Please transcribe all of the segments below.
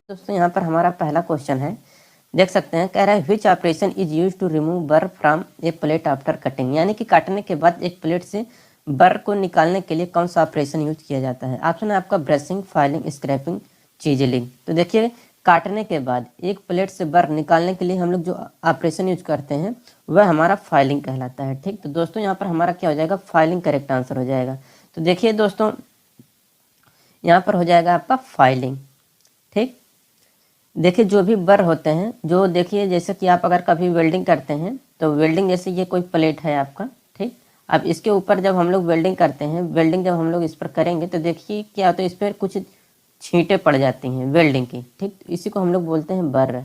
दोस्तों यहाँ पर हमारा पहला क्वेश्चन है, देख सकते हैं, कह रहा है which operation is use to remove burr from a plate after cutting, यानी कि काटने के बाद एक प्लेट से बर को निकालने के लिए कौन सा ऑपरेशन यूज किया जाता है। ऑप्शन है आपका ब्रशिंग, फाइलिंग, स्क्रैपिंग, चीजलिंग। तो देखिए, काटने के बाद एक प्लेट से बर निकालने के लिए हम लोग जो ऑपरेशन यूज करते हैं वह हमारा फाइलिंग कहलाता है। ठीक, तो दोस्तों यहाँ पर हमारा क्या हो जाएगा, फाइलिंग करेक्ट आंसर हो जाएगा। तो देखिए दोस्तों, यहाँ पर हो जाएगा आपका फाइलिंग। ठीक, देखिए जो भी बर होते हैं, जो देखिए जैसे कि आप अगर कभी वेल्डिंग करते हैं तो वेल्डिंग, जैसे ये कोई प्लेट है आपका, ठीक, अब इसके ऊपर जब हम लोग वेल्डिंग करते हैं, वेल्डिंग जब हम लोग इस पर करेंगे तो देखिए क्या होता है, इस पर कुछ छींटे पड़ जाती हैं वेल्डिंग की। ठीक, इसी को हम लोग बोलते हैं बर।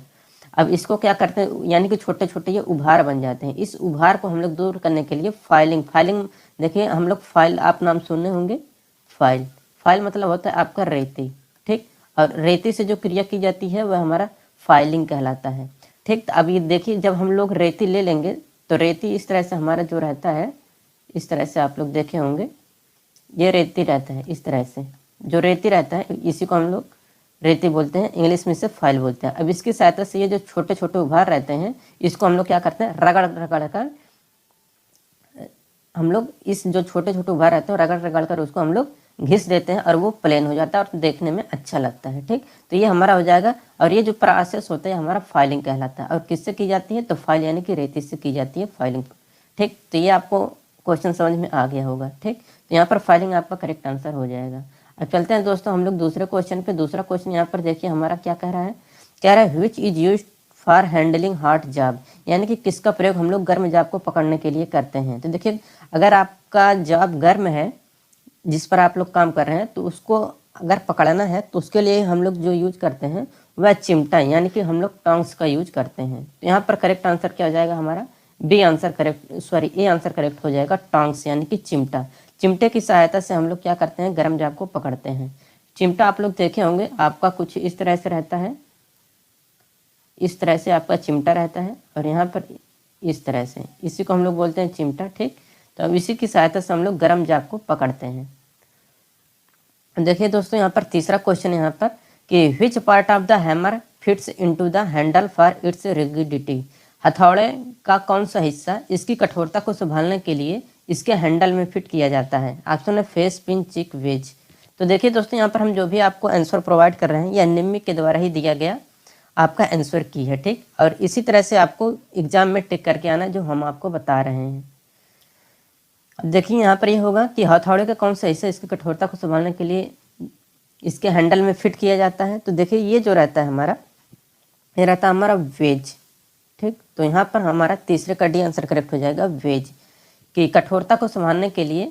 अब इसको क्या करते हैं, यानी कि छोटे छोटे ये उभार बन जाते हैं। इस उभार को हम लोग दूर करने के लिए फाइलिंग देखिए हम लोग फाइल, आप नाम सुने होंगे, फाइल मतलब होता है आपका रेती। ठीक, और रेती से जो क्रिया की जाती है वह हमारा फाइलिंग कहलाता है। ठीक, तो अब ये देखिए, जब हम लोग रेती ले लेंगे तो रेती इस तरह से हमारा जो रहता है, इस तरह से आप लोग देखे होंगे, ये रेती रहता है। इस तरह से जो रेती रहता है इसी को हम लोग रेती बोलते हैं, इंग्लिश में से फाइल बोलते हैं। अब इसकी सहायता से ये जो छोटे छोटे उभार रहते हैं इसको हम लोग क्या करते हैं, रगड़ रगड़ कर, हम लोग इस जो छोटे छोटे उभार रहते हैं रगड़ रगड़ कर उसको हम लोग घिस देते हैं और वो प्लेन हो जाता है और देखने में अच्छा लगता है। ठीक, तो ये हमारा हो जाएगा। और ये जो प्रोसेस होता है हमारा फाइलिंग कहलाता है। और किससे की जाती है, तो फाइल यानी कि रेती से की जाती है फाइलिंग। ठीक, तो ये आपको क्वेश्चन समझ में आ गया होगा। ठीक, तो यहाँ पर फाइलिंग आपका करेक्ट आंसर हो जाएगा। अब चलते हैं दोस्तों हम लोग दूसरे क्वेश्चन पे। दूसरा क्वेश्चन यहाँ पर देखिए हमारा क्या कह रहा है, कह रहा है which is use for handling hot job, यानी कि किसका प्रयोग हम लोग गर्म जॉब को पकड़ने के लिए करते हैं। तो देखिए, अगर आपका जॉब गर्म है, जिस पर आप लोग काम कर रहे हैं, तो उसको अगर पकड़ना है तो उसके लिए हम लोग जो यूज करते हैं वह चिमटा, यानी कि हम लोग टोंग्स का यूज करते हैं। तो यहाँ पर करेक्ट आंसर क्या हो जाएगा हमारा, B answer correct, sorry A answer correct हो जाएगा, टोंग्स यानी कि चिमटा। चिमटे की सहायता से हम लोग क्या करते हैं, गर्म जाप को पकड़ते हैं। चिमटा आप लोग देखे होंगे, आपका कुछ इस तरह से रहता है, इस तरह से आपका चिमटा रहता है और यहाँ पर इस तरह से, इसी को हम लोग बोलते हैं चिमटा। ठीक, तो अब इसी की सहायता से हम लोग गर्म जाप को पकड़ते हैं। देखिए दोस्तों, यहाँ पर तीसरा क्वेश्चन यहाँ पर कि which part of the hammer fits into the handle for its rigidity, हथौड़े का कौन सा हिस्सा इसकी कठोरता को संभालने के लिए इसके हैंडल में फिट किया जाता है। ऑप्शन है फेस, पिन, चिक, वेज। तो देखिए दोस्तों, यहाँ पर हम जो भी आपको आंसर प्रोवाइड कर रहे हैं यह निम्न के द्वारा ही दिया गया आपका आंसर की है। ठीक, और इसी तरह से आपको एग्जाम में टिक करके आना जो हम आपको बता रहे हैं। अब देखिए यहाँ पर ये होगा कि हथौड़े का कौन सा हिस्सा इसकी कठोरता को संभालने के लिए इसके हैंडल में फिट किया जाता है। तो देखिए ये जो रहता है हमारा, ये रहता है हमारा वेज। ठीक, तो यहाँ पर हमारा तीसरे का डी आंसर करेक्ट हो जाएगा, वेज, कि कठोरता को संभालने के लिए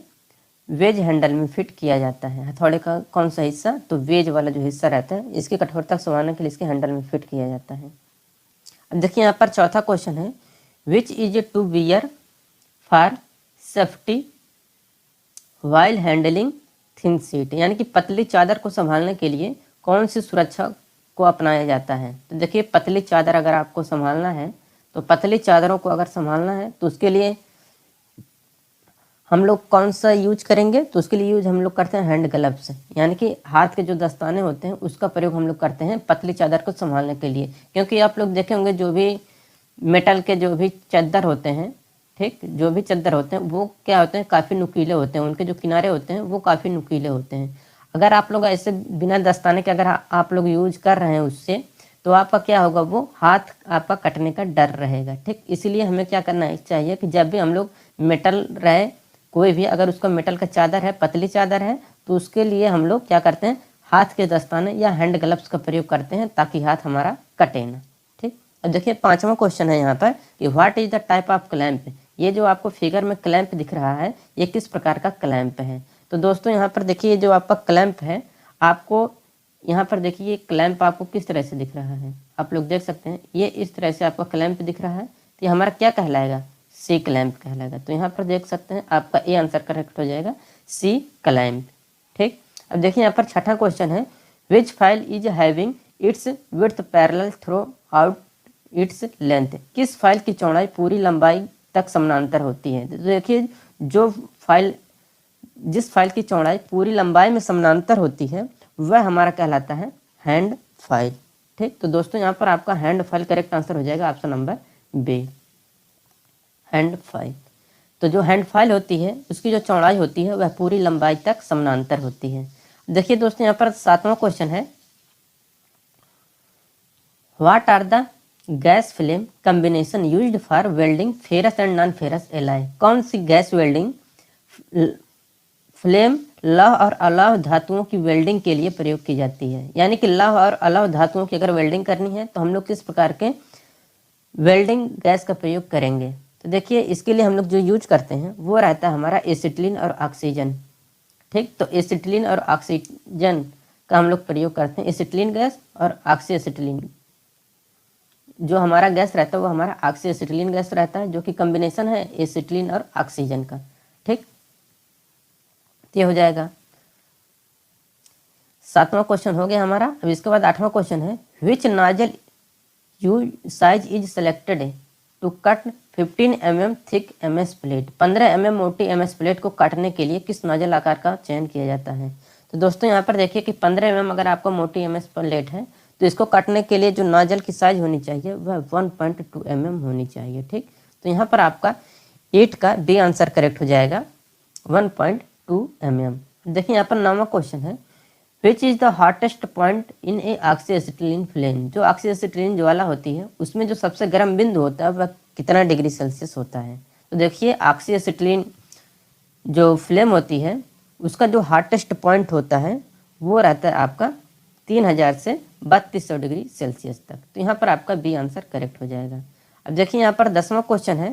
वेज हैंडल में फिट किया जाता है। हथौड़े का कौन सा हिस्सा, तो वेज वाला जो हिस्सा रहता है इसकी कठोरता को संभालने के लिए इसके हैंडल में फिट किया जाता है। अब देखिए यहाँ पर चौथा क्वेश्चन है, which is a to wear for safety while handling thin sheet, यानी कि पतली चादर को संभालने के लिए कौन सी सुरक्षा को अपनाया जाता है। तो देखिए, पतली चादर अगर आपको संभालना है, तो पतली चादरों को अगर संभालना है तो उसके लिए हम लोग कौन सा यूज करेंगे, तो उसके लिए यूज हम लोग करते हैं हैंड ग्लव्स, यानी कि हाथ के जो दस्ताने होते हैं उसका प्रयोग हम लोग करते हैं पतली चादर को संभालने के लिए। क्योंकि आप लोग देखे होंगे जो भी मेटल के जो भी चादर होते हैं, ठीक, जो भी चादर होते हैं वो क्या होते हैं, काफ़ी नुकीले होते हैं, उनके जो किनारे होते हैं वो काफ़ी नुकीले होते हैं। अगर आप लोग ऐसे बिना दस्ताने के अगर आप लोग यूज कर रहे हैं उससे, तो आपका क्या होगा, वो हाथ आपका कटने का डर रहेगा। ठीक, इसीलिए हमें क्या करना चाहिए कि जब भी हम लोग मेटल रहे, कोई भी अगर उसका मेटल का चादर है, पतली चादर है, तो उसके लिए हम लोग क्या करते हैं, हाथ के दस्ताने या हैंड ग्लव्स का प्रयोग करते हैं ताकि हाथ हमारा कटे ना। ठीक, अब देखिए पांचवा क्वेश्चन है यहाँ पर कि what is the type of clamp, ये जो आपको फिगर में क्लैंप दिख रहा है ये किस प्रकार का क्लैंप है। तो दोस्तों यहाँ पर देखिए जो आपका क्लैंप है, आपको यहाँ पर देखिए ये क्लैंप आपको किस तरह से दिख रहा है, आप लोग देख सकते हैं, ये इस तरह से आपका क्लैंप दिख रहा है। तो ये हमारा क्या कहलाएगा, सी क्लैंप कहलाएगा। तो यहाँ पर देख सकते हैं आपका ए आंसर करेक्ट हो जाएगा, सी क्लैंप। ठीक, अब देखिए यहाँ पर छठा क्वेश्चन है, which file is having its width parallel throughout its length, किस फाइल की चौड़ाई पूरी लंबाई तक समानांतर होती है। तो देखिए जो फाइल, जिस फाइल की चौड़ाई पूरी लंबाई में समानांतर होती है वह हमारा कहलाता है हैंड फाइल। ठीक, तो दोस्तों यहाँ पर आपका हैंड फाइल करेक्ट आंसर हो जाएगा option number B, hand file. तो जो हैंड फाइल होती है उसकी जो चौड़ाई होती है वह पूरी लंबाई तक समानांतर होती है। देखिए दोस्तों यहाँ पर 7वां क्वेश्चन है, what are the gas flame combination used for welding ferrous and non ferrous alloy. कौन सी गैस वेल्डिंग फ्लेम लौह और अलौह धातुओं की वेल्डिंग के लिए प्रयोग की जाती है। यानी कि लौह और अलौह धातुओं की अगर वेल्डिंग करनी है तो हम लोग किस प्रकार के वेल्डिंग गैस का प्रयोग करेंगे। तो देखिए इसके लिए हम लोग जो यूज करते हैं वो रहता है हमारा एसिटिलीन और ऑक्सीजन। ठीक, तो एसिटिलीन और ऑक्सीजन का हम लोग प्रयोग करते हैं, एसिटिलीन गैस और ऑक्सी एसिटिलीन। जो हमारा गैस रहता है वो हमारा ऑक्सी एसिटिलीन गैस रहता है, जो कि कॉम्बिनेशन है एसिटिलीन और ऑक्सीजन का। ठीक, ये हो जाएगा। 7वां क्वेश्चन हो गया हमारा। अब इसके बाद 8वां क्वेश्चन है, which nozzle you size is selected to cut 15 mm thick MS plate. 15 mm मोटी MS प्लेट को काटने के लिए किस नोजल आकार का चयन किया जाता है। तो दोस्तों यहाँ पर देखिए कि 15 mm अगर आपको मोटी MS प्लेट है तो इसको काटने के लिए जो नोजल की साइज होनी चाहिए वह 1.2 mm होनी चाहिए। ठीक, तो यहाँ पर आपका 8 का डी आंसर करेक्ट हो जाएगा, 1.2 mm। देखिए यहाँ पर 9वां क्वेश्चन है, which is the hottest point in A oxy acetylene flame. जो ऑक्सी एसिटिलीन ज्वाला होती है उसमें जो सबसे गर्म बिंदु होता है वह कितना डिग्री सेल्सियस होता है। तो देखिए ऑक्सी एसिटिलीन जो फ्लेम होती है उसका जो हॉटेस्ट पॉइंट होता है वो रहता है आपका 3000 से 3200 डिग्री सेल्सियस तक। तो यहाँ पर आपका बी आंसर करेक्ट हो जाएगा। अब देखिए यहाँ पर 10वां क्वेश्चन है,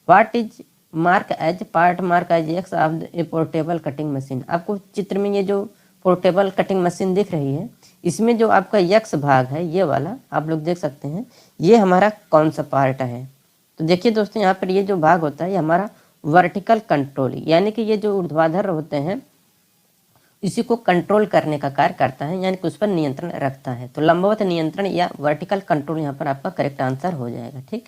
what is mark as part mark as X of a portable cutting machine. आपको चित्र में ये जो पोर्टेबल कटिंग मशीन दिख रही है इसमें जो आपका यक्स भाग है ये वाला आप लोग देख सकते हैं, ये हमारा कौन सा पार्ट है। तो देखिए दोस्तों यहाँ पर ये जो भाग होता है ये हमारा वर्टिकल कंट्रोल, यानी कि ये जो ऊर्ध्वाधर होते हैं इसी को कंट्रोल करने का कार्य करता है, यानी कि उस पर नियंत्रण रखता है। तो लंबवत नियंत्रण या वर्टिकल कंट्रोल यहाँ पर आपका करेक्ट आंसर हो जाएगा। ठीक,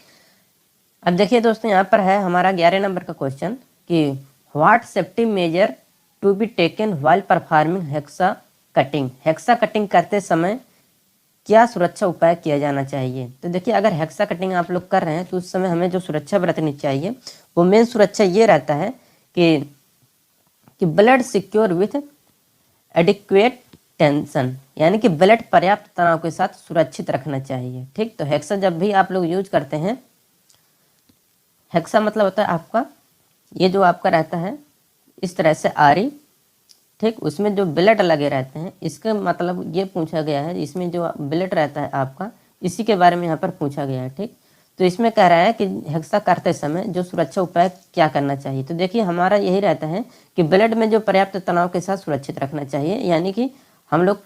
अब देखिए दोस्तों यहाँ पर है हमारा 11 नंबर का क्वेश्चन कि what safety measure to be taken while performing hacksaw cutting. Hacksaw cutting करते समय क्या सुरक्षा उपाय किया जाना चाहिए। तो देखिए अगर हेक्सा कटिंग आप लोग कर रहे हैं तो उस समय हमें जो सुरक्षा बरतनी चाहिए वो मेन सुरक्षा ये रहता है कि blood secure with adequate tension, यानी कि ब्लड पर्याप्त तनाव के साथ सुरक्षित रखना चाहिए। ठीक, तो हेक्सा जब भी आप लोग यूज करते हैं, हेक्सा मतलब होता है आपका ये जो आपका रहता है इस तरह से आरी, ठीक, उसमें जो ब्लेड लगे रहते हैं, इसका मतलब ये पूछा गया है, इसमें जो ब्लेड रहता है आपका इसी के बारे में यहाँ पर पूछा गया है। ठीक, तो इसमें कह रहा है कि हेक्सा करते समय जो सुरक्षा उपाय क्या करना चाहिए। तो देखिए हमारा यही रहता है कि ब्लेड में जो पर्याप्त तनाव के साथ सुरक्षित रखना चाहिए, यानी कि हम लोग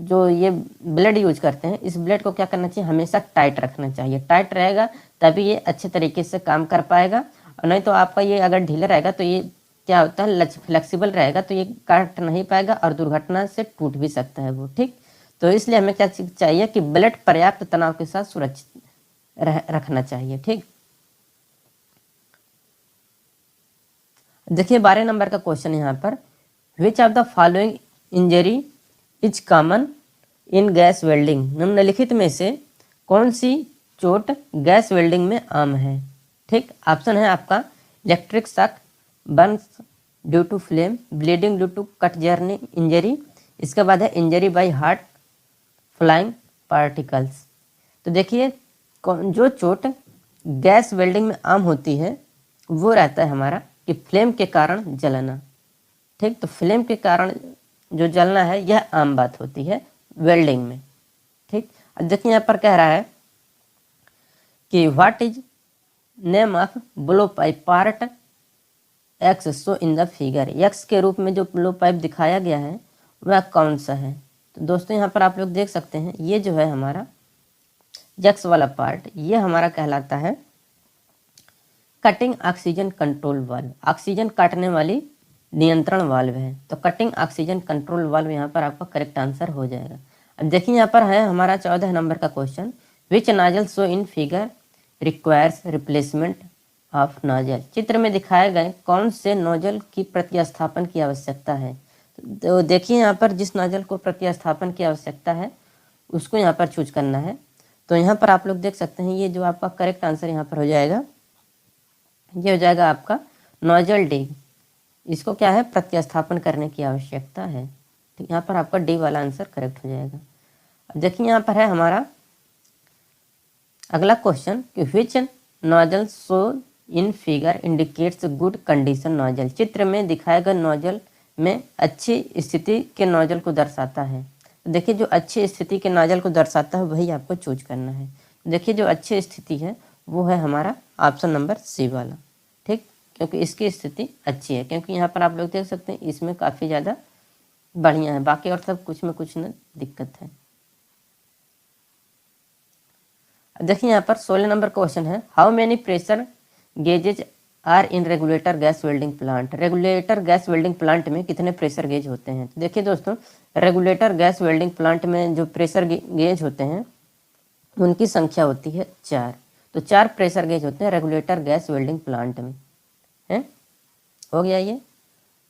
जो ये ब्लेड यूज करते हैं इस ब्लेड को क्या करना चाहिए, हमेशा टाइट रखना चाहिए। टाइट रहेगा तभी ये अच्छे तरीके से काम कर पाएगा, और नहीं तो आपका ये अगर ढीला रहेगा तो ये क्या होता है फ्लेक्सिबल रहेगा तो ये काट नहीं पाएगा और दुर्घटना से टूट भी सकता है वो। ठीक, तो इसलिए हमें क्या चाहिए कि ब्लेड पर्याप्त तनाव के साथ सुरक्षित रखना चाहिए। ठीक, देखिए 12 नंबर का क्वेश्चन यहाँ पर, which of the following injury is common in gas welding. निम्नलिखित में से कौन सी चोट गैस वेल्डिंग में आम है। ठीक, ऑप्शन है आपका electric shock, burns due to flame, bleeding due to cut journey injury, इसके बाद है injury by heart flying particles. तो देखिए जो चोट गैस वेल्डिंग में आम होती है वो रहता है हमारा कि फ्लेम के कारण जलना। ठीक, तो फ्लेम के कारण जो जलना है यह आम बात होती है वेल्डिंग में। ठीक, अब देखिए यहाँ पर कह रहा है कि what is name of blow pipe part x so in the figure. X के रूप में जो ब्लो पाइप दिखाया गया है वह कौन सा है। तो दोस्तों यहाँ पर आप लोग देख सकते हैं ये जो है हमारा एक्स वाला पार्ट ये हमारा कहलाता है cutting oxygen control valve. Oxygen काटने वाली नियंत्रण वाल्व है, तो कटिंग ऑक्सीजन कंट्रोल वाल्व यहाँ पर आपका करेक्ट आंसर हो जाएगा। अब देखिए यहाँ पर है हमारा 14 नंबर का question, which nozzle so in figure requires replacement of nozzle. चित्र में दिखाए गए कौन से नोजल की प्रतिस्थापन की आवश्यकता है। तो देखिए यहाँ पर जिस नोजल को प्रतिस्थापन की आवश्यकता है उसको यहाँ पर चूज करना है। तो यहाँ पर आप लोग देख सकते हैं, ये जो आपका करेक्ट आंसर यहाँ पर हो जाएगा, ये हो जाएगा आपका नोजल डी। इसको क्या है, प्रतिस्थापन करने की आवश्यकता है। तो यहाँ पर आपका डी वाला आंसर करेक्ट हो जाएगा। अब देखिए यहाँ पर है हमारा अगला क्वेश्चन कि which nozzle show in figure indicates good condition nozzle. चित्र में दिखाए गए नोजल में अच्छी स्थिति के नोजल को दर्शाता है। तो देखिए जो अच्छी स्थिति के नोजल को दर्शाता है वही आपको चूज करना है। देखिए जो अच्छी स्थिति है वो है हमारा ऑप्शन नंबर सी वाला, ठीक, क्योंकि इसकी स्थिति अच्छी है। क्योंकि यहाँ पर आप लोग देख सकते हैं इसमें काफ़ी ज़्यादा बढ़िया है, बाकी और सब कुछ में कुछ न दिक्कत है। देखिए यहाँ पर 16 नंबर क्वेश्चन है, how many pressure gauges are in regulator gas welding plant. Regulator gas welding plant में कितने प्रेशर गेज होते हैं। तो देखिए दोस्तों, रेगुलेटर गैस वेल्डिंग प्लांट में जो प्रेशर गेज होते हैं उनकी संख्या होती है 4। तो 4 प्रेशर गेज होते हैं रेगुलेटर गैस वेल्डिंग प्लांट में, है, हो गया ये।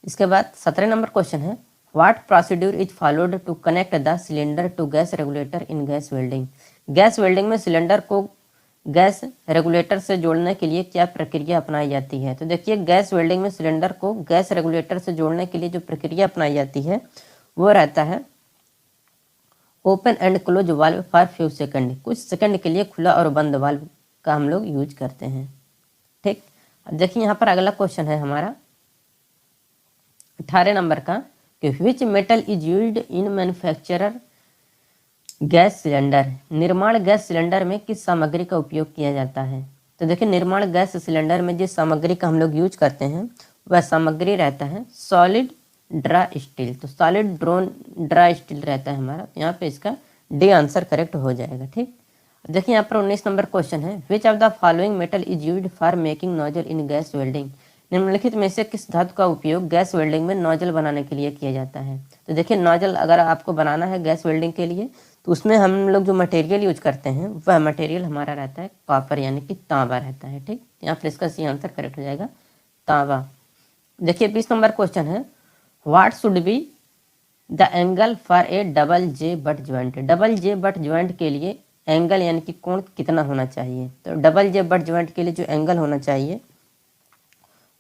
इसके बाद 17 नंबर क्वेश्चन है, what procedure is followed to connect the cylinder to gas regulator in gas welding. Gas welding में सिलेंडर को गैस रेगुलेटर से जोड़ने के लिए क्या प्रक्रिया अपनाई जाती है। तो देखिए गैस वेल्डिंग में सिलेंडर को गैस रेगुलेटर से जोड़ने के लिए जो प्रक्रिया अपनाई जाती है वो रहता है open and close valve for few second. कुछ सेकंड के लिए खुला और बंद वाल्व का हम लोग यूज करते हैं, ठीक। अब देखिए यहाँ पर अगला क्वेश्चन है हमारा 18 नंबर का कि which metal is used in manufacturer gas cylinder. निर्माण गैस सिलेंडर में किस सामग्री का उपयोग किया जाता है। तो देखिए निर्माण गैस सिलेंडर में जिस सामग्री का हम लोग यूज करते हैं वह सामग्री रहता है सॉलिड ड्रा स्टील। तो सॉलिड ड्रा स्टील रहता है हमारा। तो यहाँ पे इसका डी आंसर करेक्ट हो जाएगा, ठीक। देखिए यहाँ पर 19 नंबर क्वेश्चन है, which of the following metal is used for making nozzle in gas welding. निम्नलिखित में से किस धातु का उपयोग गैस वेल्डिंग में नोजल बनाने के लिए किया जाता है। तो देखिए नोजल अगर आपको बनाना है गैस वेल्डिंग के लिए तो उसमें हम लोग जो मटेरियल यूज करते हैं वह मटेरियल हमारा रहता है कॉपर यानी कि तांबा रहता है, ठीक। यहाँ पर इसका सी आंसर करेक्ट हो जाएगा तांबा। देखिए 20 नंबर क्वेश्चन है, what should be the angle for A double J but joint. Double J but joint के लिए एंगल यानी कि कोण कितना होना चाहिए। तो डबल जे बट ज्वाइंट के लिए जो एंगल होना चाहिए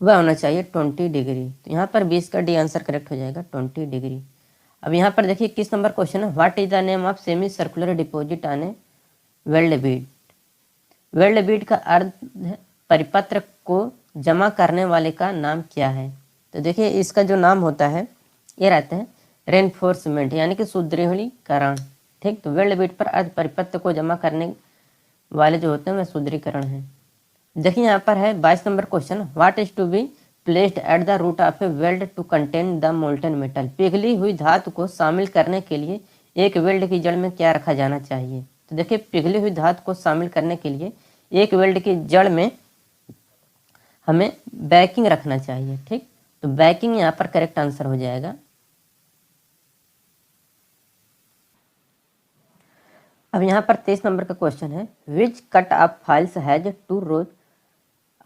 वह होना चाहिए 20 डिग्री। तो यहाँ पर 20 का डी आंसर करेक्ट हो जाएगा 20 डिग्री। अब यहाँ पर देखिए 21 नंबर क्वेश्चन है, what is the name of semi circular deposit on A weld Beed. Weld Beed का अर्थ है परिपत्र को जमा करने वाले का नाम क्या है। तो देखिए इसका जो नाम होता है ये रहता है रेनफोर्समेंट यानी कि सुदृढ़ीकरण, ठीक। तो वेल्ड बीड पर अर्ध परिपत्र को जमा करने वाले जो होते हैं वह सुदृढ़ीकरण है। देखिए यहाँ पर है 22 number question, what is to be placed at the root of a weld to contain the molten metal. पिघली हुई धातु को शामिल करने के लिए एक वेल्ड की जड़ में क्या रखा जाना चाहिए। तो देखिए पिघली हुई धातु को शामिल करने के लिए एक वेल्ड की जड़ में हमें बैकिंग रखना चाहिए, ठीक। तो बैकिंग यहाँ पर करेक्ट आंसर हो जाएगा। अब यहाँ पर 23 नंबर का क्वेश्चन है, which cut of files has 2 rows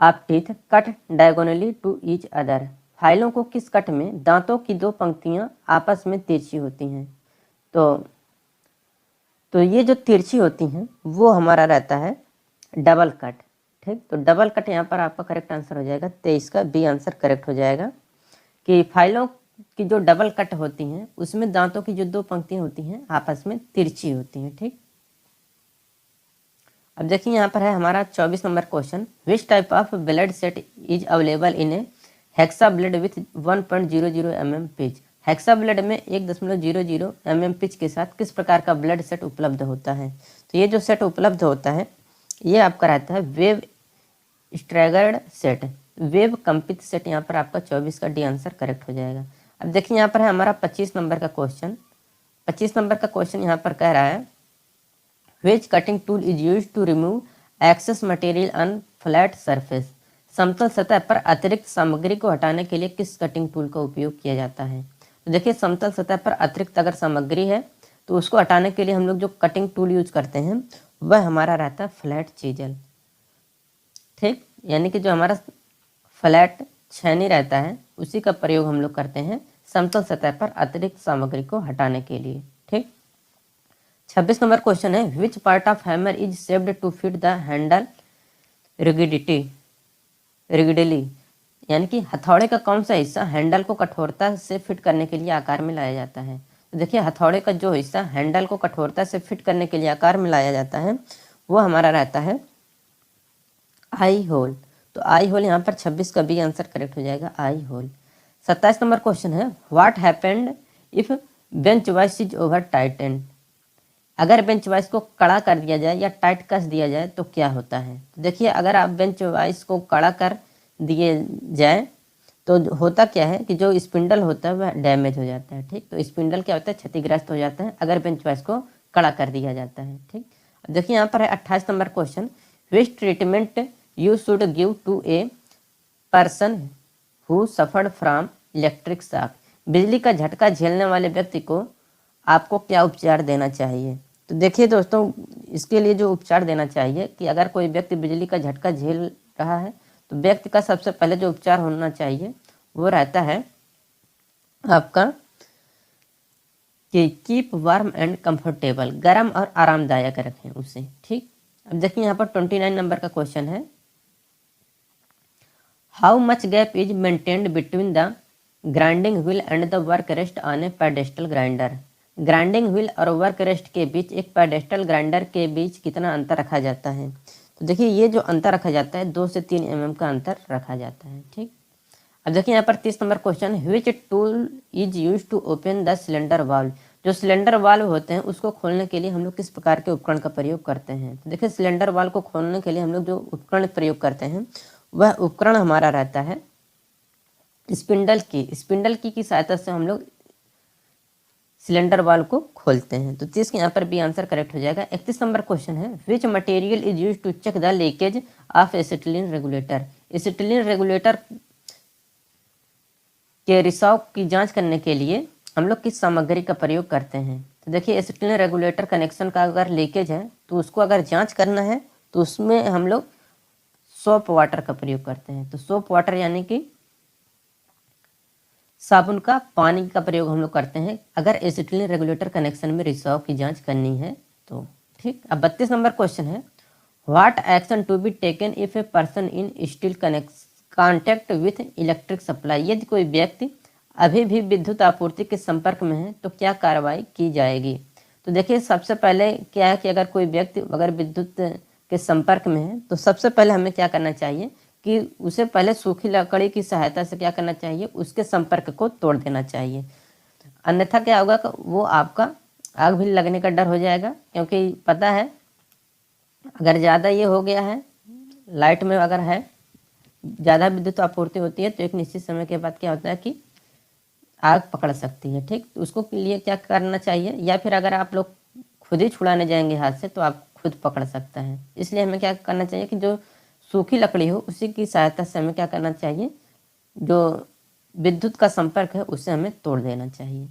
of teeth cut diagonally to each other. फाइलों को किस कट में दांतों की 2 पंक्तियां आपस में तिरछी होती हैं। तो ये जो तिरछी होती हैं वो हमारा रहता है डबल कट, ठीक। तो डबल कट यहाँ पर आपका करेक्ट आंसर हो जाएगा 23 का बी आंसर करेक्ट हो जाएगा कि फाइलों की जो डबल कट होती हैं उसमें दांतों की जो 2 पंक्तियां होती हैं आपस में तिरछी होती हैं, ठीक। अब देखिए यहाँ पर है हमारा 24 number question, which type of blade set is available in A hexa blade with 1.00 mm pitch. Hexa blade में 1.00 mm पिच के साथ किस प्रकार का ब्लेड सेट उपलब्ध होता है। तो ये जो सेट उपलब्ध होता है ये आपका रहता है वेव स्ट्रैगर्ड सेट, वेव कंपित सेट। यहाँ पर आपका 24 का डी आंसर करेक्ट हो जाएगा। अब देखिए यहाँ पर है हमारा 25 नंबर का क्वेश्चन। 25 नंबर का क्वेश्चन यहाँ पर कह रहा है, which cutting tool is used to remove excess material on flat surface। समतल सतह पर अतिरिक्त सामग्री को हटाने के लिए किस कटिंग टूल का उपयोग किया जाता है। तो देखिए समतल सतह पर अतिरिक्त अगर सामग्री है तो उसको हटाने के लिए हम लोग जो कटिंग टूल यूज करते हैं वह हमारा रहता है फ्लैट चीजल, ठीक। यानी कि जो हमारा फ्लैट छेनी रहता है उसी का प्रयोग हम लोग करते हैं समतल सतह पर अतिरिक्त सामग्री को हटाने के लिए, ठीक। 26 नंबर क्वेश्चन है, which part of hammer is shaped to fit the handle rigidly, यानी कि हथौड़े का कौन सा हिस्सा हैंडल को कठोरता से फिट करने के लिए आकार में लाया जाता है। तो देखिए हथौड़े का जो हिस्सा हैंडल को कठोरता से फिट करने के लिए आकार में लाया जाता है वो हमारा रहता है आई होल। तो आई होल यहाँ पर 26 का बी आंसर करेक्ट हो जाएगा, आई होल। 27 नंबर क्वेश्चन है, what happened if bench vice is over tightened, अगर बेंच वाइस को कड़ा कर दिया जाए या टाइट कस दिया जाए तो क्या होता है। तो देखिए अगर आप बेंच वाइस को कड़ा कर दिए जाए तो होता क्या है कि जो स्पिंडल होता है वह डैमेज हो जाता है। ठीक, तो स्पिंडल क्या होता है, क्षतिग्रस्त हो जाता है अगर बेंच वाइस को कड़ा कर दिया जाता है। ठीक, अब देखिए यहाँ पर है 28 number question, which treatment you should give to a person who suffered from electric shock, बिजली का झटका झेलने वाले व्यक्ति को आपको क्या उपचार देना चाहिए। तो देखिए दोस्तों, इसके लिए जो उपचार देना चाहिए कि अगर कोई व्यक्ति बिजली का झटका झेल रहा है तो व्यक्ति का सबसे पहले जो उपचार होना चाहिए वो रहता है आपका कि कीप वार्म एंड कंफर्टेबल, गर्म और आरामदायक रखें उसे। ठीक, अब देखिए यहाँ पर 29 नंबर का क्वेश्चन है, how much gap is maintained between the grinding wheel and the work rest on A pedestal grinder, grinding wheel और वर्क रेस्ट के बीच एक पेडेस्टल ग्राइंडर के बीच कितना अंतर रखा जाता है। तो देखिए ये जो अंतर रखा जाता है 2 से 3 mm का अंतर रखा जाता है। ठीक, अब देखिए यहाँ पर 30 number question, which tool is use to open the cylinder valve, जो सिलेंडर वाल्व होते हैं उसको खोलने के लिए हम लोग किस प्रकार के उपकरण का प्रयोग करते हैं। तो देखिए सिलेंडर वाल्व को खोलने के लिए हम लोग जो उपकरण प्रयोग करते हैं वह उपकरण हमारा रहता है स्पिंडल की सहायता से हम लोग सिलेंडर वाल्व को खोलते हैं। तो 30 के यहाँ पर भी आंसर करेक्ट हो जाएगा। 31 नंबर क्वेश्चन है, which material is use to check the leakage of acetylene regulator, acetylene regulator के रिसाव की जांच करने के लिए हम लोग किस सामग्री का प्रयोग करते हैं। तो देखिए एसिटिलीन रेगुलेटर कनेक्शन का अगर लीकेज है तो उसको अगर जांच करना है तो उसमें हम लोग सोप वाटर का प्रयोग करते हैं। तो सोप वाटर यानी कि साबुन का पानी का प्रयोग हम लोग करते हैं अगर एसिटिलीन रेगुलेटर कनेक्शन में रिसाव की जांच करनी है तो। ठीक, अब 32 नंबर क्वेश्चन है, what action to be taken if a person in still contact with electric supply, यदि कोई व्यक्ति अभी भी विद्युत आपूर्ति के संपर्क में है तो क्या कार्रवाई की जाएगी। तो देखिए सबसे पहले क्या है कि अगर कोई व्यक्ति अगर विद्युत के संपर्क में है तो सबसे पहले हमें क्या करना चाहिए कि उसे पहले सूखी लकड़ी की सहायता से क्या करना चाहिए, उसके संपर्क को तोड़ देना चाहिए। अन्यथा क्या होगा, वो आपका आग भी लगने का डर हो जाएगा, क्योंकि पता है अगर ज़्यादा ये हो गया है, लाइट में अगर है ज़्यादा विद्युत आपूर्ति होती है तो एक निश्चित समय के बाद क्या होता है कि आग पकड़ सकती है। ठीक, तो उसको के लिए क्या करना चाहिए, या फिर अगर आप लोग खुद ही छुड़ाने जाएंगे हाथ से तो आप खुद पकड़ सकता है। इसलिए हमें क्या करना चाहिए कि जो सूखी लकड़ी हो उसी की सहायता से हमें क्या करना चाहिए, जो विद्युत का संपर्क है उससे हमें तोड़ देना चाहिए।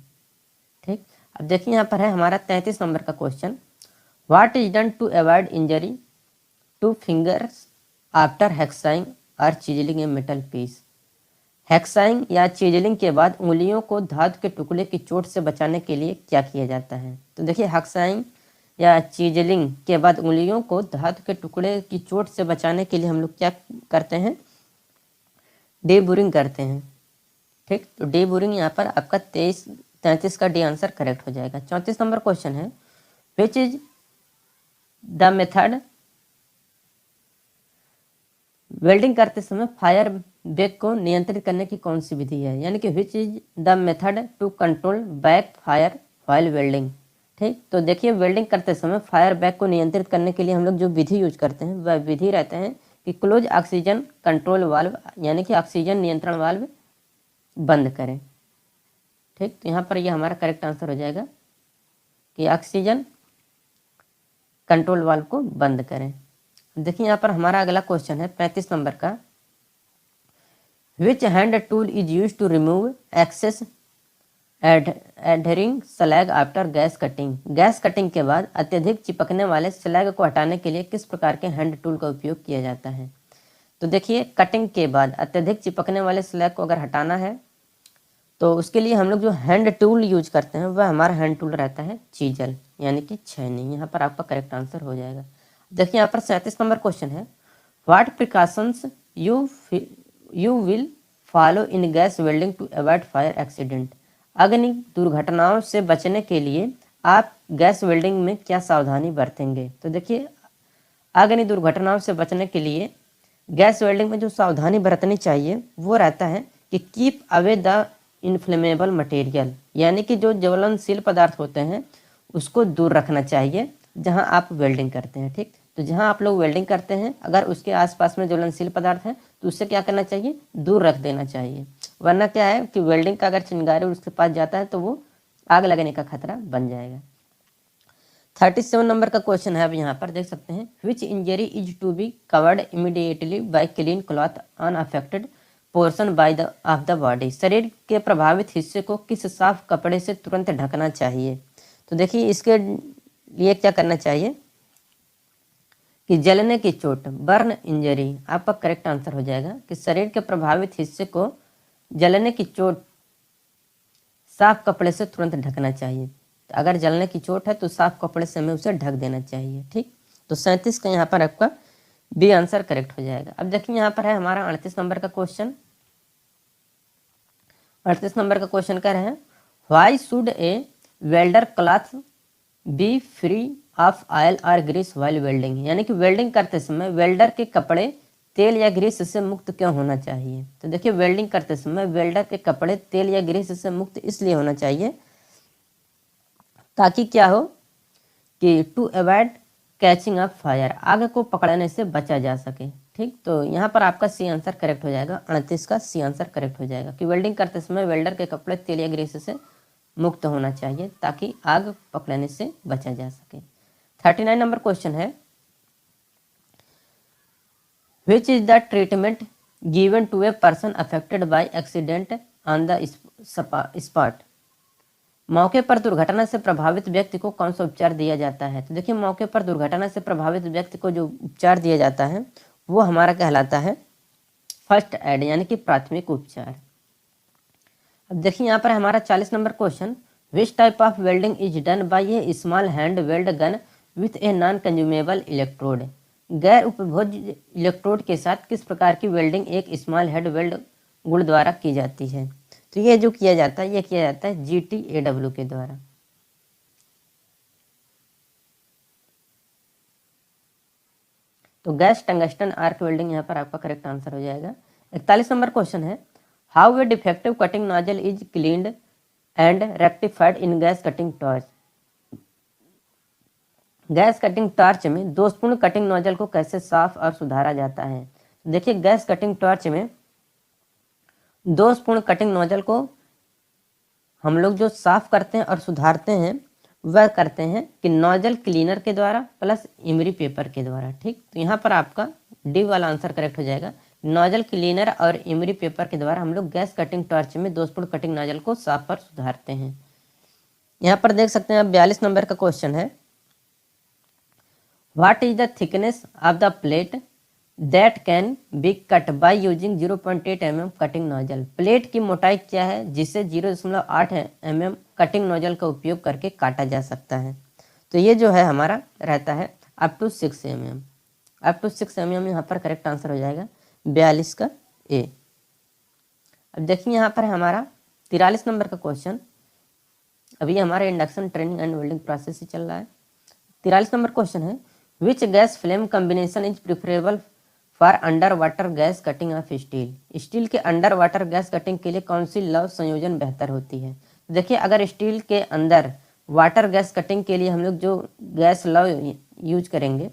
ठीक, अब देखिए यहाँ पर है हमारा 33 नंबर का question, what is done to avoid injury to fingers after hacksawing और chiselling a metal piece, hacksawing या चीजलिंग के बाद उंगलियों को धातु के टुकड़े की चोट से बचाने के लिए क्या किया जाता है। तो देखिए हेक्साइंग या चीजलिंग के बाद उंगलियों को धातु के टुकड़े की चोट से बचाने के लिए हम लोग क्या करते हैं, डेबुरिंग करते हैं। ठीक, तो डेबुरिंग यहाँ पर आपका 33 का डी आंसर करेक्ट हो जाएगा। 34 नंबर क्वेश्चन है, which is the method, welding करते समय फायर बैक को नियंत्रित करने की कौन सी विधि है, यानी कि which is the method to control backfire while welding. ठीक, तो देखिए वेल्डिंग करते समय फायर बैक को नियंत्रित करने के लिए हम लोग जो विधि यूज करते हैं वह विधि रहते हैं कि क्लोज ऑक्सीजन कंट्रोल वाल्व, यानी कि ऑक्सीजन नियंत्रण वाल्व बंद करें। ठीक, तो यहाँ पर यह हमारा करेक्ट आंसर हो जाएगा कि ऑक्सीजन कंट्रोल वाल्व को बंद करें। देखिए यहाँ पर हमारा अगला क्वेश्चन है 35 नंबर का, which hand tool is use to remove excess adhering slag after gas cutting, gas cutting के बाद अत्यधिक चिपकने वाले स्लैग को हटाने के लिए किस प्रकार के हैंड टूल का उपयोग किया जाता है। तो देखिए कटिंग के बाद अत्यधिक चिपकने वाले स्लैग को अगर हटाना है तो उसके लिए हम लोग जो हैंड टूल यूज करते हैं वह हमारा हैंड टूल रहता है चीजल। यानी कि 6 नहीं, यहाँ पर आपका करेक्ट आंसर हो जाएगा। देखिए यहाँ पर 37 नंबर क्वेश्चन है, what precautions you will follow in gas welding to avoid fire accident. अग्नि दुर्घटनाओं से बचने के लिए आप गैस वेल्डिंग में क्या सावधानी बरतेंगे। तो देखिए अग्नि दुर्घटनाओं से बचने के लिए गैस वेल्डिंग में जो सावधानी बरतनी चाहिए वो रहता है कि keep away the inflammable material, यानी कि जो ज्वलनशील पदार्थ होते हैं उसको दूर रखना चाहिए जहां आप वेल्डिंग करते हैं। ठीक, तो जहां आप लोग वेल्डिंग करते हैं अगर उसके आसपास में ज्वलनशील पदार्थ है तो उससे क्या करना चाहिए, दूर रख देना चाहिए, वरना क्या है कि वेल्डिंग का अगर चिंगारी उसके पास जाता है तो वो आग लगने का खतरा बन जाएगा। 37 नंबर का क्वेश्चन है, अब यहाँ पर देख सकते हैं, which injury is to be covered immediately by clean cloth unaffected portion by the of the body. शरीर के प्रभावित हिस्से को किस साफ कपड़े से तुरंत ढकना चाहिए। तो देखिए इसके लिए क्या करना चाहिए कि जलने की चोट, बर्न इंजरी आपका करेक्ट आंसर हो जाएगा कि शरीर के प्रभावित हिस्से को जलने की चोट साफ कपड़े से तुरंत ढकना चाहिए। तो अगर जलने की चोट है तो साफ कपड़े से हमें उसे ढक देना चाहिए। ठीक, तो 37 का यहाँ पर आपका बी आंसर करेक्ट हो जाएगा। अब देखिए यहाँ पर है हमारा 38 नंबर का क्वेश्चन। 38 नंबर का क्वेश्चन कह रहे हैं, why should A welder cloth B free of oil और ग्रीस वाइल वेल्डिंग, यानी कि वेल्डिंग करते समय वेल्डर के कपड़े तेल या ग्रीस से मुक्त क्यों होना चाहिए। तो देखिए वेल्डिंग करते समय वेल्डर के कपड़े तेल या ग्रीस से मुक्त इसलिए होना चाहिए ताकि क्या हो कि to avoid catching of fire, आग को पकड़ने से बचा जा सके। ठीक, तो यहाँ पर आपका सी आंसर करेक्ट हो जाएगा, 38 का सी आंसर करेक्ट हो जाएगा कि वेल्डिंग करते समय वेल्डर के कपड़े तेल या ग्रीस से मुक्त होना चाहिए ताकि आग पकड़ने से बचा जा सके। 39 नंबर क्वेश्चन है, which is the treatment given to a person affected by accident on the spot. मौके पर दुर्घटना से प्रभावित व्यक्ति को कौन सा उपचार दिया जाता है। तो देखिए मौके पर दुर्घटना से प्रभावित व्यक्ति को जो उपचार दिया जाता है वो हमारा कहलाता है फर्स्ट एड, यानी कि प्राथमिक उपचार। अब देखिए यहाँ पर हमारा 40 number question, which type of welding is done by A small hand weld gun with a non consumable electrode. गैर उपभोज्य इलेक्ट्रोड के साथ किस प्रकार की वेल्डिंग एक स्मॉल हेड वेल्ड गुण द्वारा की जाती है। तो ये जो किया जाता है ये किया जाता है GTAW के द्वारा। तो गैस टंगस्टन आर्क वेल्डिंग यहाँ पर आपका करेक्ट आंसर हो जाएगा। 41 नंबर क्वेश्चन है, how a defective cutting nozzle is cleaned and rectified in gas cutting torch. Gas cutting torch में दोषपूर्ण कटिंग नोजल को कैसे साफ और सुधारा जाता है। देखिए गैस कटिंग टॉर्च में दोषपूर्ण कटिंग नोजल को हम लोग जो साफ करते हैं और सुधारते हैं वह करते हैं कि नोजल क्लीनर के द्वारा प्लस इमरी पेपर के द्वारा। ठीक, तो यहाँ पर आपका डी वाला आंसर करेक्ट हो जाएगा, नोजल क्लीनर और इमरी पेपर के द्वारा हम लोग गैस कटिंग टॉर्च में दोषपूर्ण कटिंग नोजल को साफ और सुधारते हैं। यहाँ पर देख सकते हैं आप 42 नंबर का क्वेश्चन है, what is the thickness of the plate that can be cut by using 0.8 mm cutting nozzle. Plate की मोटाई क्या है जिसे 0.8 mm कटिंग नोजल का उपयोग करके काटा जा सकता है। तो ये जो है हमारा रहता है up to 6 mm। Up to 6 mm यहाँ पर करेक्ट आंसर हो जाएगा 42 का ए। अब देखिए यहाँ पर हमारा 43 नंबर का क्वेश्चन, अभी हमारा induction training and welding process ही चल रहा है। 43 नंबर क्वेश्चन है, which gas flame combination is preferable for under water gas cutting of steel. Steel के अंडर वाटर गैस कटिंग के लिए कौन सी लव संयोजन बेहतर होती है। देखिए अगर स्टील के अंदर वाटर गैस कटिंग के लिए हम लोग जो गैस लव यूज करेंगे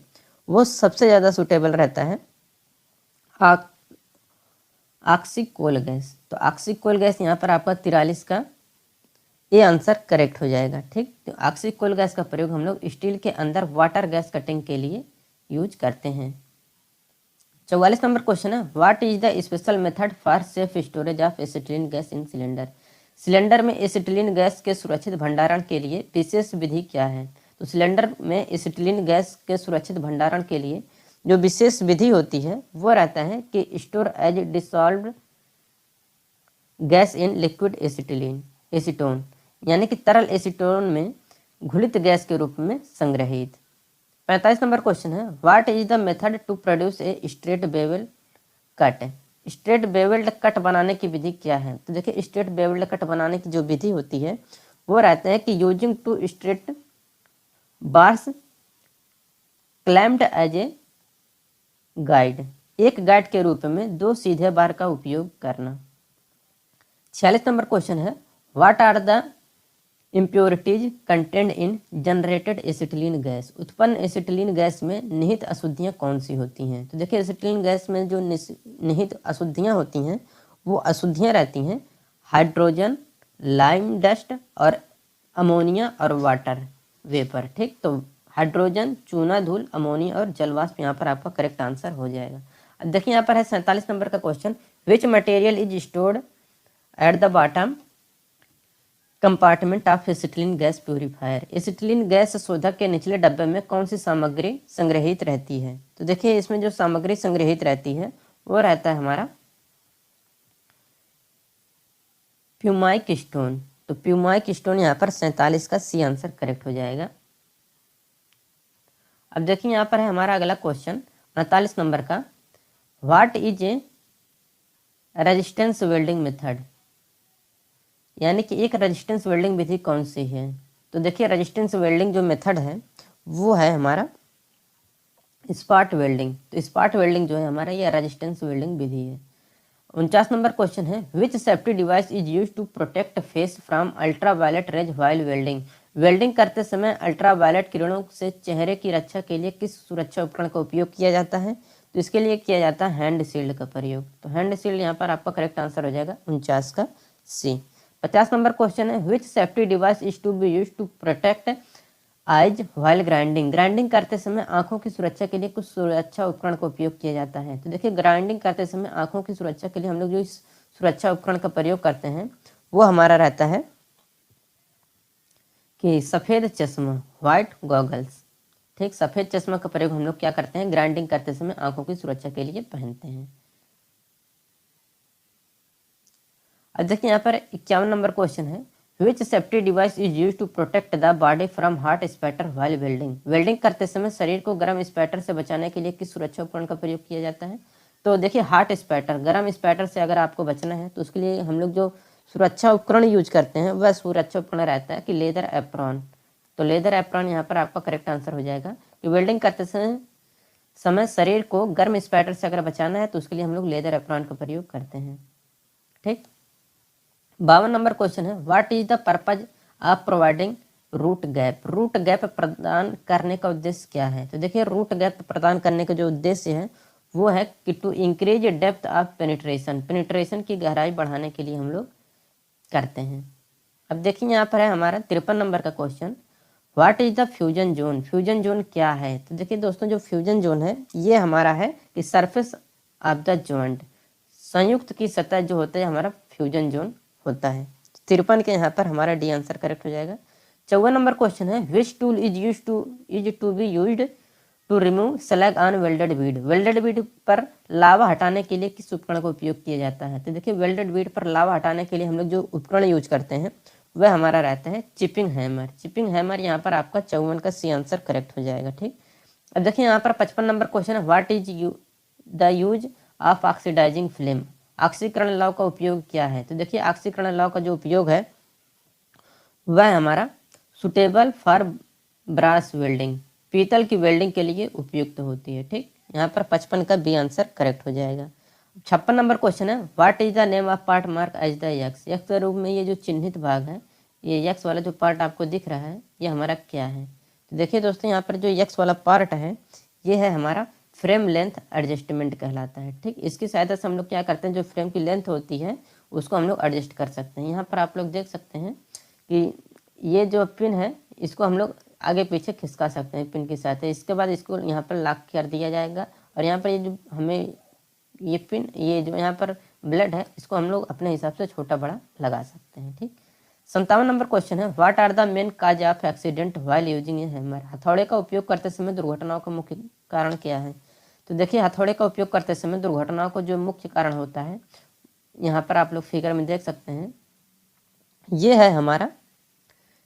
वो सबसे ज़्यादा सुटेबल रहता है ऑक्सीकोल गैस। तो ऑक्सीकोल गैस यहाँ पर आपका 43 का ये आंसर करेक्ट हो जाएगा। ठीक, तो ऑक्सीकोल गैस का प्रयोग हम लोग स्टील के अंदर वाटर गैस कटिंग के लिए यूज करते हैं। 44 नंबर क्वेश्चन है, what is the special method for safe storage of acetylene gas in cylinder. Cylinder में एसिटिलीन गैस के सुरक्षित भंडारण के लिए विशेष विधि क्या है। तो सिलेंडर में एसिटिलीन गैस के सुरक्षित भंडारण के लिए जो विशेष विधि होती है वो रहता है कि store as dissolved gas in liquid acetone, यानी कि तरल एसीटोन में घुलित गैस के रूप में संग्रहित। 45 नंबर क्वेश्चन है, what is the method to produce a straight bevel cut. Straight bevelled cut बनाने की विधि क्या है? तो देखिए स्ट्रेट बेवल्ड कट बनाने की जो विधि होती है वो रहता है कि using two straight bars clamped as a guide, एक गाइड के रूप में दो सीधे बार का उपयोग करना। 46 नंबर क्वेश्चन है, what are the impurities content in generated acetylene gas. उत्पन्न एसिटिलीन गैस में निहित अशुद्धियाँ कौन सी होती हैं? तो देखिए एसिटिलीन गैस में जो निहित अशुद्धियाँ होती हैं वो अशुद्धियाँ रहती हैं हाइड्रोजन, लाइम डस्ट और अमोनिया और वाटर वेपर। ठीक, तो हाइड्रोजन, चूना धूल, अमोनिया और जलवाष्प यहाँ पर आपका करेक्ट आंसर हो जाएगा। अब देखिए यहाँ पर है 47 नंबर का question, which material is stored at the bottom compartment of acetylene gas purifier. Acetylene gas शोधक के निचले डब्बे में कौन सी सामग्री संग्रहित रहती है? तो देखिए इसमें जो सामग्री संग्रहित रहती है वो रहता है हमारा प्यूमाइक स्टोन। तो प्यूमाइक स्टोन यहाँ पर 47 का सी आंसर करेक्ट हो जाएगा। अब देखिए यहाँ पर है हमारा अगला क्वेश्चन 49 नंबर का, what is a resistance welding method. यानी कि एक रेजिस्टेंस वेल्डिंग विधि कौन सी है? तो देखिए रेजिस्टेंस वेल्डिंग जो मेथड है वो है हमारा स्पॉट वेल्डिंग। तो स्पॉट वेल्डिंग जो है हमारा ये रेजिस्टेंस वेल्डिंग विधि है। 49 नंबर क्वेश्चन है, which safety device is use to protect face from ultra violet rays while welding. Welding करते समय अल्ट्रा वायलेट किरणों से चेहरे की रक्षा के लिए किस सुरक्षा उपकरण का उपयोग किया जाता है? तो इसके लिए किया जाता है हैंड शील्ड का प्रयोग। तो हैंड शील्ड यहाँ पर आपका करेक्ट आंसर हो जाएगा 49 का सी। 50 नंबर क्वेश्चन है, which safety device is to be use to protect eyes while grinding. Grinding करते समय आंखों की सुरक्षा के लिए कुछ सुरक्षा उपकरण का उपयोग किया जाता है। तो देखिए ग्राइंडिंग करते समय आंखों की सुरक्षा के लिए हम लोग जो इस सुरक्षा उपकरण का प्रयोग करते हैं वो हमारा रहता है कि सफ़ेद चश्मा, व्हाइट गॉगल्स। ठीक, सफ़ेद चश्मा का प्रयोग हम लोग क्या करते हैं ग्राइंडिंग करते समय आंखों की सुरक्षा के लिए पहनते हैं। अब देखिए यहाँ पर 51 नंबर क्वेश्चन है, which safety device is use to protect the body from hot spatter while welding. Welding करते समय शरीर को गर्म स्पैटर से बचाने के लिए किस सुरक्षा उपकरण का प्रयोग किया जाता है? तो देखिए हॉट स्पैटर, गर्म स्पैटर से अगर आपको बचना है तो उसके लिए हम लोग जो सुरक्षा उपकरण यूज करते हैं वह सुरक्षा उपकरण रहता है कि लेदर एप्रॉन। तो लेदर एप्रॉन यहाँ पर आपका करेक्ट आंसर हो जाएगा कि वेल्डिंग करते समय शरीर को गर्म स्पैटर से अगर बचाना है तो उसके लिए हम लोग लेदर एप्रॉन का प्रयोग करते हैं। ठीक, 52 नंबर क्वेश्चन है, what is the purpose of providing root gap. Root gap प्रदान करने का उद्देश्य क्या है? तो देखिए रूट गैप प्रदान करने का जो उद्देश्य है वो है कि to increase depth of penetration. Penetration की गहराई बढ़ाने के लिए हम लोग करते हैं। अब देखिए यहाँ पर है हमारा 53 नंबर का question, what is the fusion zone. Fusion zone क्या है? तो देखिए दोस्तों जो फ्यूजन जोन है ये हमारा है कि सरफेस ऑफ द जॉइंट, संयुक्त की सतह जो होता है हमारा फ्यूजन जोन होता है। 53 के यहाँ पर हमारा डी आंसर करेक्ट हो जाएगा। 54 नंबर क्वेश्चन है, which tool is to be used to remove slag on welded weed. Welded weed पर लावा हटाने के लिए किस उपकरण का उपयोग किया जाता है? तो देखिए वेल्डेड वीड पर लावा हटाने के लिए हम लोग जो उपकरण यूज करते हैं वह हमारा रहता है चिपिंग हैमर। चिपिंग हैमर यहाँ पर आपका 54 का सी आंसर करेक्ट हो जाएगा। ठीक, अब देखिए यहाँ पर 55 नंबर क्वेश्चन है, what is the use of oxidising flame. ऑक्सीकरण लौ का उपयोग क्या है? तो देखिए ऑक्सीकरण लौ का जो उपयोग है वह हमारा सुटेबल फॉर ब्रास वेल्डिंग, पीतल की वेल्डिंग के लिए उपयुक्त होती है। ठीक, यहाँ पर 55 का बी आंसर करेक्ट हो जाएगा। 56 नंबर क्वेश्चन है, what is the name of part mark as the X. X के रूप में ये जो चिन्हित भाग है, ये यक्स वाला जो पार्ट आपको दिख रहा है ये हमारा क्या है? तो देखिए दोस्तों यहाँ पर जो यक्स वाला पार्ट है ये है हमारा फ्रेम लेंथ एडजस्टमेंट कहलाता है। ठीक, इसकी सहायता से हम लोग क्या करते हैं जो फ्रेम की लेंथ होती है उसको हम लोग एडजस्ट कर सकते हैं। यहाँ पर आप लोग देख सकते हैं कि ये जो पिन है इसको हम लोग आगे पीछे खिसका सकते हैं पिन की सहायता। इसके बाद इसको यहाँ पर लॉक कर दिया जाएगा और यहाँ पर ये जो हमें ये पिन, ये जो यहाँ पर ब्लेड है इसको हम लोग अपने हिसाब से छोटा बड़ा लगा सकते हैं। ठीक, 57 नंबर क्वेश्चन है, what are the main cause of accident while using a hammer. हथौड़े का उपयोग करते समय दुर्घटनाओं का मुख्य कारण क्या है? तो देखिए हथौड़े का उपयोग करते समय दुर्घटनाओं को जो मुख्य कारण होता है यहाँ पर आप लोग फिगर में देख सकते हैं, ये है हमारा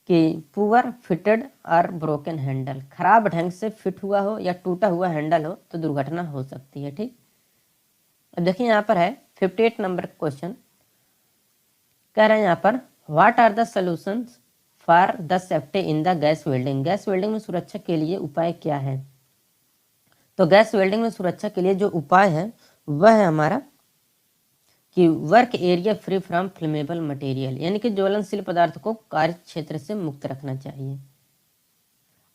कि पुअर फिटेड और ब्रोकन हैंडल, खराब ढंग से फिट हुआ हो या टूटा हुआ हैंडल हो तो दुर्घटना हो सकती है। ठीक, अब देखिए यहाँ पर है 58 नंबर क्वेश्चन, कह रहे हैं यहाँ पर what are the solutions for the safety in the gas welding, gas welding में सुरक्षा के लिए उपाय क्या है। तो गैस वेल्डिंग में सुरक्षा के लिए जो उपाय है वह है हमारा कि work area free from flammable material, यानी कि ज्वलनशील पदार्थ को कार्य क्षेत्र से मुक्त रखना चाहिए।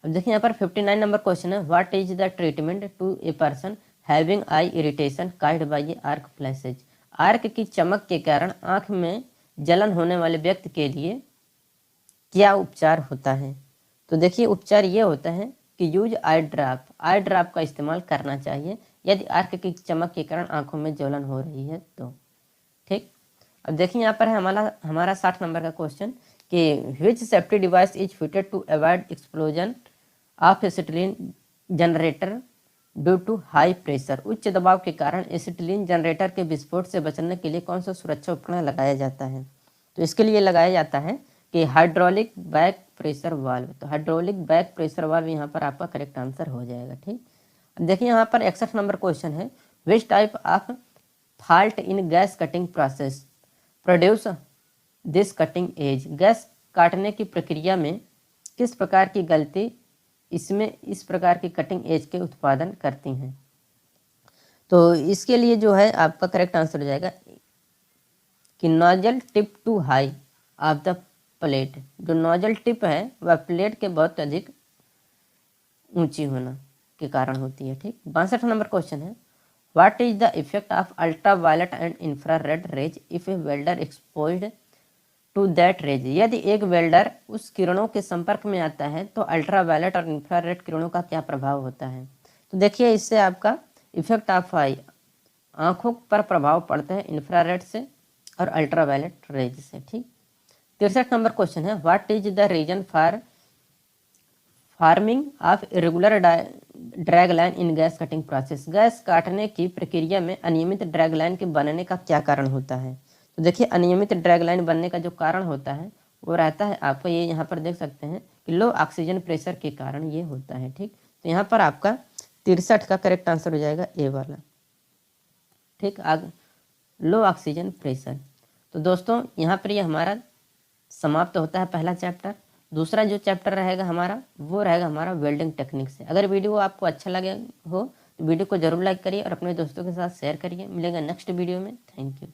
अब देखिए यहाँ पर 59 नंबर क्वेश्चन है, what is the treatment to a person having eye irritation caused by a arc flashes, arc की चमक के कारण आंख में जलन होने वाले व्यक्ति के लिए क्या उपचार होता है। तो देखिए उपचार ये होता है कि use I drop, I drop का इस्तेमाल करना चाहिए यदि आर्क की चमक के कारण आंखों में जलन हो रही है तो। ठीक, अब देखिए यहाँ पर है हमारा 60 नंबर का क्वेश्चन कि which safety device is fitted to avoid explosion of acetylene generator due to high pressure, उच्च दबाव के कारण एसिटिलीन जनरेटर के विस्फोट से बचने के लिए कौन सा सुरक्षा उपकरण लगाया जाता है। तो इसके लिए लगाया जाता है कि हाइड्रोलिक बैक प्रेशर वाल्व, तो हाइड्रोलिक बैक प्रेशर वाल्व यहाँ पर आपका करेक्ट आंसर हो जाएगा। ठीक, अब देखिए यहाँ पर 61 नंबर क्वेश्चन है, which type of fault in gas cutting process produce this cutting edge, gas काटने की प्रक्रिया में किस प्रकार की गलती इसमें इस प्रकार की कटिंग एज के उत्पादन करती हैं। तो इसके लिए जो है आपका करेक्ट आंसर हो जाएगा कि nozzle tip too high of the plate, जो नोजल टिप है वह प्लेट के बहुत अधिक ऊंची होना के कारण होती है। ठीक, 62 नंबर क्वेश्चन है, what is the effect of ultra violet and infrared rays if a welder exposed to that rays, यदि एक वेल्डर उस किरणों के संपर्क में आता है तो अल्ट्रा वायलेट और इंफ्रारेड किरणों का क्या प्रभाव होता है। तो देखिए इससे आपका इफेक्ट ऑफ आई, आंखों पर प्रभाव पड़ता है इंफ्रारेड से और अल्ट्रा वायलेट रेज से। ठीक, 63 नंबर क्वेश्चन है, what is the reason for farming of irregular drag line in gas cutting process, gas काटने की प्रक्रिया में अनियमित ड्रैग लाइन के बनने का क्या कारण होता है। तो देखिए अनियमित ड्रैग लाइन बनने का जो कारण होता है वो रहता है आपको, ये यहाँ पर देख सकते हैं कि लो ऑक्सीजन प्रेशर के कारण ये होता है। ठीक, तो यहाँ पर आपका 63 का करेक्ट आंसर हो जाएगा ए वाला। ठीक, आगे लो ऑक्सीजन प्रेशर। तो दोस्तों यहाँ पर ये हमारा समाप्त होता है पहला चैप्टर। दूसरा जो चैप्टर रहेगा हमारा वो रहेगा हमारा वेल्डिंग टेक्निक से। अगर वीडियो आपको अच्छा लगे हो तो वीडियो को जरूर लाइक करिए और अपने दोस्तों के साथ शेयर करिए। मिलेगा नेक्स्ट वीडियो में। Thank you.